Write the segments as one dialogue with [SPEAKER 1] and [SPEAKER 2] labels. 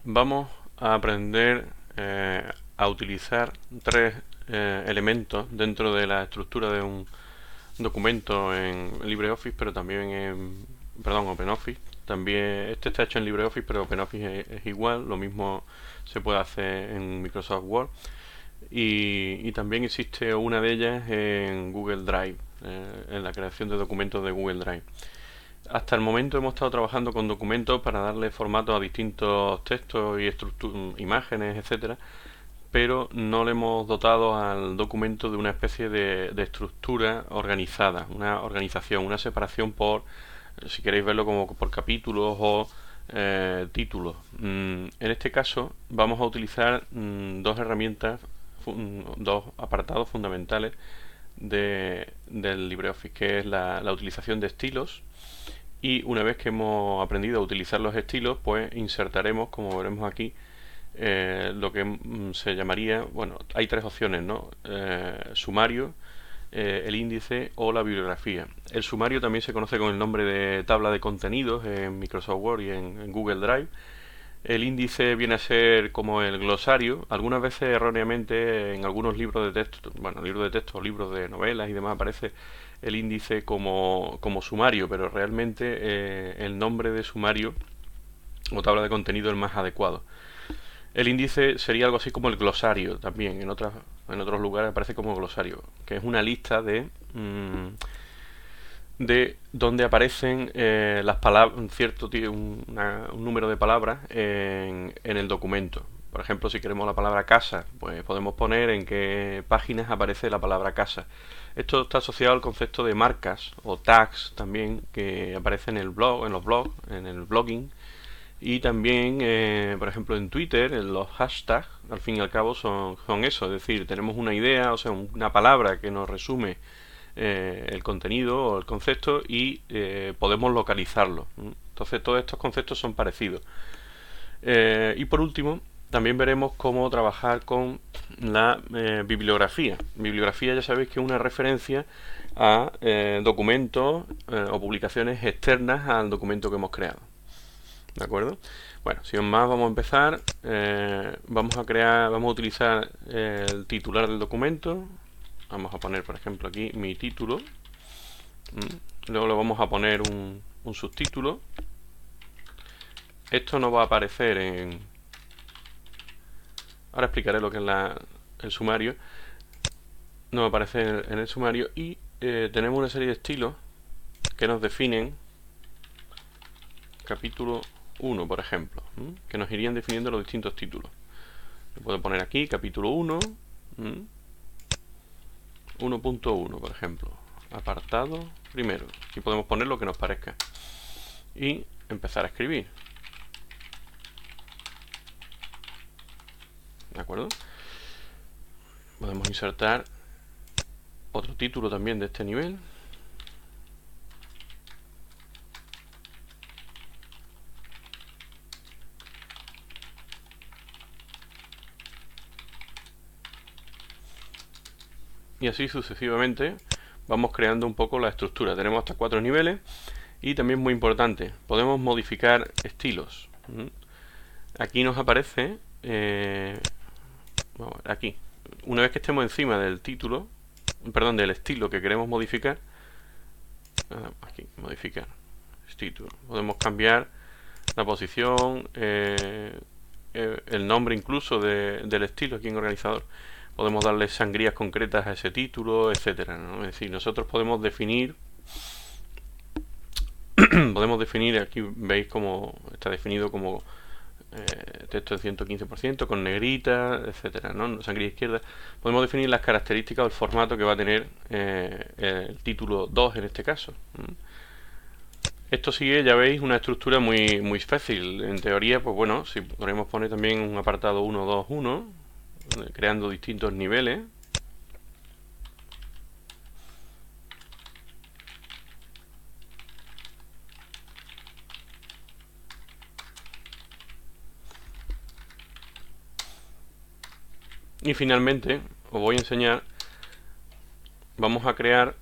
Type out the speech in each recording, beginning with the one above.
[SPEAKER 1] Vamos a aprender a utilizar tres elementos dentro de la estructura de un documento en LibreOffice, pero también en, perdón, OpenOffice. También este está hecho en LibreOffice, pero OpenOffice es igual, lo mismo se puede hacer en Microsoft Word. Y también existe una de ellas en Google Drive, en la creación de documentos de Google Drive. Hasta el momento hemos estado trabajando con documentos para darle formato a distintos textos y imágenes, etcétera, pero no le hemos dotado al documento de una especie de estructura organizada, una organización, una separación por, si queréis verlo como por capítulos o títulos. En este caso vamos a utilizar dos herramientas, dos apartados fundamentales del LibreOffice, que es la utilización de estilos. Y una vez que hemos aprendido a utilizar los estilos, pues insertaremos, como veremos aquí, lo que se llamaría, bueno, hay tres opciones, ¿no? Sumario, el índice o la bibliografía. El sumario también se conoce con el nombre de tabla de contenidos en Microsoft Word y en Google Drive. El índice viene a ser como el glosario. Algunas veces erróneamente en algunos libros de texto, bueno, libros de texto, libros de novelas y demás aparece el índice como sumario, pero realmente el nombre de sumario o tabla de contenido es el más adecuado. El índice sería algo así como el glosario también, en otros lugares aparece como glosario, que es una lista de donde aparecen las palabras, un número de palabras en el documento. Por ejemplo, si queremos la palabra casa, pues podemos poner en qué páginas aparece la palabra casa. Esto está asociado al concepto de marcas o tags también que aparecen en el blog, en los blogs, en el blogging. Y también, por ejemplo, en Twitter, en los hashtags, al fin y al cabo, son eso. Es decir, tenemos una idea, o sea, una palabra que nos resume el contenido o el concepto y podemos localizarlo. Entonces, todos estos conceptos son parecidos. Y por último, también veremos cómo trabajar con la bibliografía. Bibliografía ya sabéis que es una referencia a documentos o publicaciones externas al documento que hemos creado. ¿De acuerdo? Bueno, sin más vamos a empezar. Vamos a utilizar el titular del documento. Vamos a poner, por ejemplo, aquí mi título. Luego le vamos a poner un subtítulo. Esto no va a aparecer en... Ahora explicaré lo que es el sumario. No va a aparecer en el sumario. Y tenemos una serie de estilos que nos definen capítulo 1, por ejemplo, que nos irían definiendo los distintos títulos. Le puedo poner aquí capítulo 1, 1.1, por ejemplo, apartado primero. Aquí podemos poner lo que nos parezca y empezar a escribir. ¿De acuerdo? Podemos insertar otro título también de este nivel. Y así sucesivamente vamos creando un poco la estructura. Tenemos hasta 4 niveles y también muy importante, podemos modificar estilos. Aquí nos aparece, aquí, una vez que estemos encima del título, perdón, del estilo que queremos modificar, aquí, modificar título. Podemos cambiar la posición, el nombre incluso del estilo aquí en organizador. Podemos darle sangrías concretas a ese título, etcétera, ¿no? Es decir, nosotros podemos definir aquí veis cómo está definido como texto de 115% con negrita, etcétera, ¿no? Sangría izquierda. Podemos definir las características o el formato que va a tener el título 2 en este caso. Esto sigue, ya veis, una estructura muy fácil. En teoría, pues bueno, si podemos poner también un apartado 1, 2, 1, creando distintos niveles. Y finalmente, os voy a enseñar, vamos a crear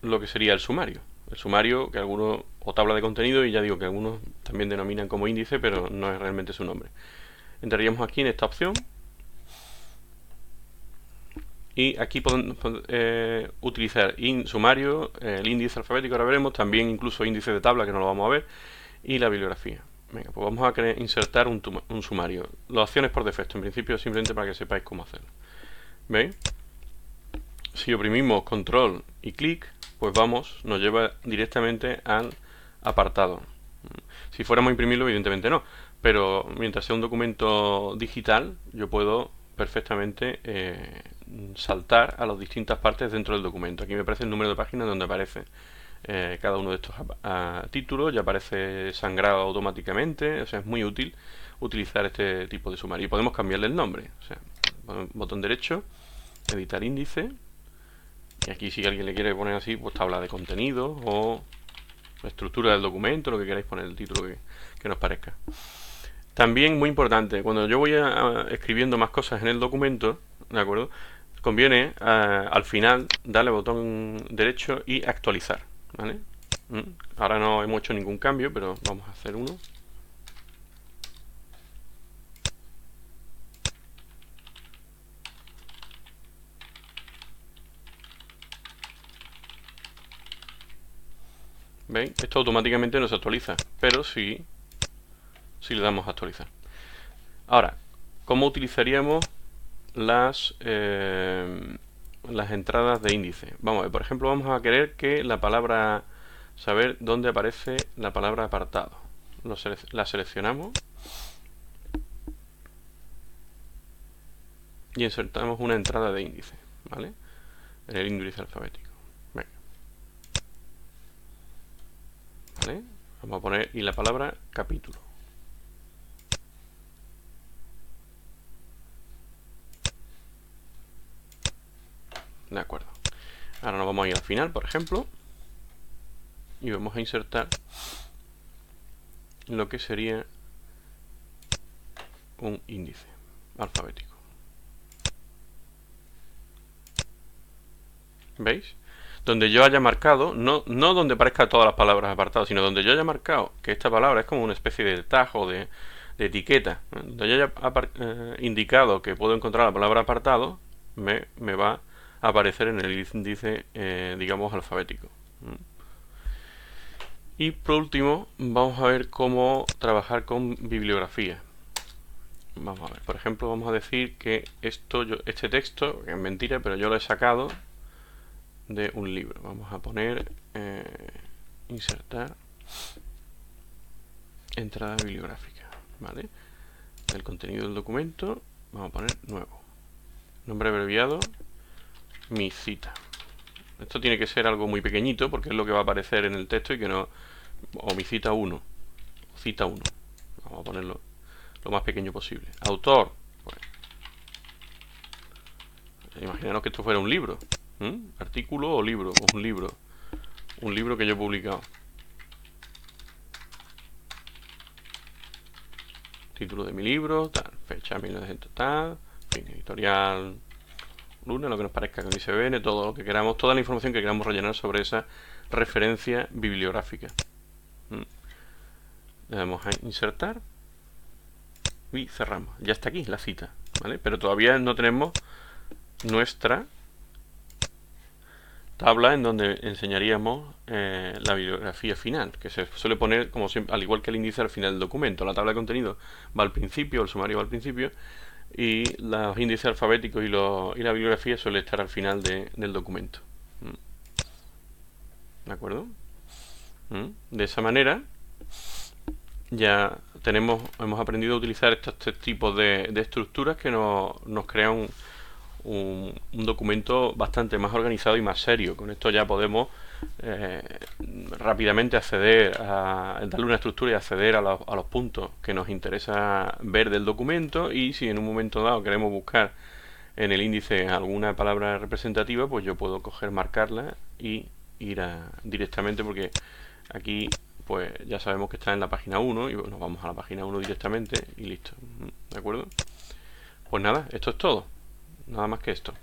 [SPEAKER 1] lo que sería el sumario. El sumario, que algunos, o tabla de contenido, y ya digo que algunos también denominan como índice, pero no es realmente su nombre. Entraríamos aquí en esta opción y aquí podemos utilizar sumario, el índice alfabético, ahora veremos, también incluso índice de tabla, que no lo vamos a ver, y la bibliografía. Venga, pues vamos a insertar un sumario. Las opciones por defecto, en principio, simplemente para que sepáis cómo hacerlo. ¿Veis? Si oprimimos control y clic, pues nos lleva directamente al apartado. Si fuéramos a imprimirlo, evidentemente no, pero mientras sea un documento digital, yo puedo perfectamente saltar a las distintas partes dentro del documento. Aquí me aparece el número de páginas donde aparece cada uno de estos títulos, ya aparece sangrado automáticamente, o sea, es muy útil utilizar este tipo de sumario. Y podemos cambiarle el nombre, o sea, botón derecho, editar índice, y aquí si alguien le quiere poner así, pues tabla de contenido o estructura del documento, lo que queráis poner, el título que nos parezca. También muy importante, cuando yo voy escribiendo más cosas en el documento, ¿de acuerdo? Conviene al final darle botón derecho y actualizar, ¿vale? Ahora no hemos hecho ningún cambio, pero vamos a hacer uno. ¿Veis? Esto automáticamente no se actualiza, pero sí le damos a actualizar. Ahora, ¿cómo utilizaríamos las entradas de índice? Vamos a ver, por ejemplo, vamos a querer que la palabra, saber dónde aparece la palabra apartado. La seleccionamos y insertamos una entrada de índice, ¿vale? En el índice alfabético. Venga. ¿Vale? Vamos a poner y la palabra capítulo. De acuerdo. Ahora nos vamos a ir al final, por ejemplo, y vamos a insertar lo que sería un índice alfabético. ¿Veis? Donde yo haya marcado, no donde aparezcan todas las palabras apartadas, sino donde yo haya marcado que esta palabra es como una especie de tag o de etiqueta. Donde yo haya indicado que puedo encontrar la palabra apartado, me va a aparecer en el índice, digamos, alfabético. Y por último, vamos a ver cómo trabajar con bibliografía. Vamos a ver, por ejemplo, vamos a decir que este texto, que es mentira, pero yo lo he sacado de un libro. Vamos a poner insertar entrada bibliográfica, ¿vale? El contenido del documento, vamos a poner nuevo. Nombre abreviado, mi cita. Esto tiene que ser algo muy pequeñito porque es lo que va a aparecer en el texto y que no... O mi cita 1. Cita 1. Vamos a ponerlo lo más pequeño posible. Autor. Pues, imaginaros que esto fuera un libro. Artículo o libro. Un libro. Un libro que yo he publicado. Título de mi libro, tal. Fecha 1900, tal. Fin, editorial Luna, lo que nos parezca con ISBN, todo lo que queramos, toda la información que queramos rellenar sobre esa referencia bibliográfica. Le damos a insertar y cerramos. Ya está aquí la cita, ¿vale? Pero todavía no tenemos nuestra tabla en donde enseñaríamos la bibliografía final, que se suele poner como siempre, al igual que el índice al final del documento. La tabla de contenido va al principio, el sumario va al principio, y los índices alfabéticos y la bibliografía suele estar al final del documento. ¿De acuerdo? De esa manera ya hemos aprendido a utilizar estos tipos de estructuras que nos crean un documento bastante más organizado y más serio. Con esto ya podemos rápidamente darle una estructura y acceder a los puntos que nos interesa ver del documento, y si en un momento dado queremos buscar en el índice alguna palabra representativa, pues yo puedo marcarla y ir directamente, porque aquí pues ya sabemos que está en la página 1 y nos vamos a la página 1 directamente y listo. ¿De acuerdo? Pues nada, esto es todo. Nada más que esto.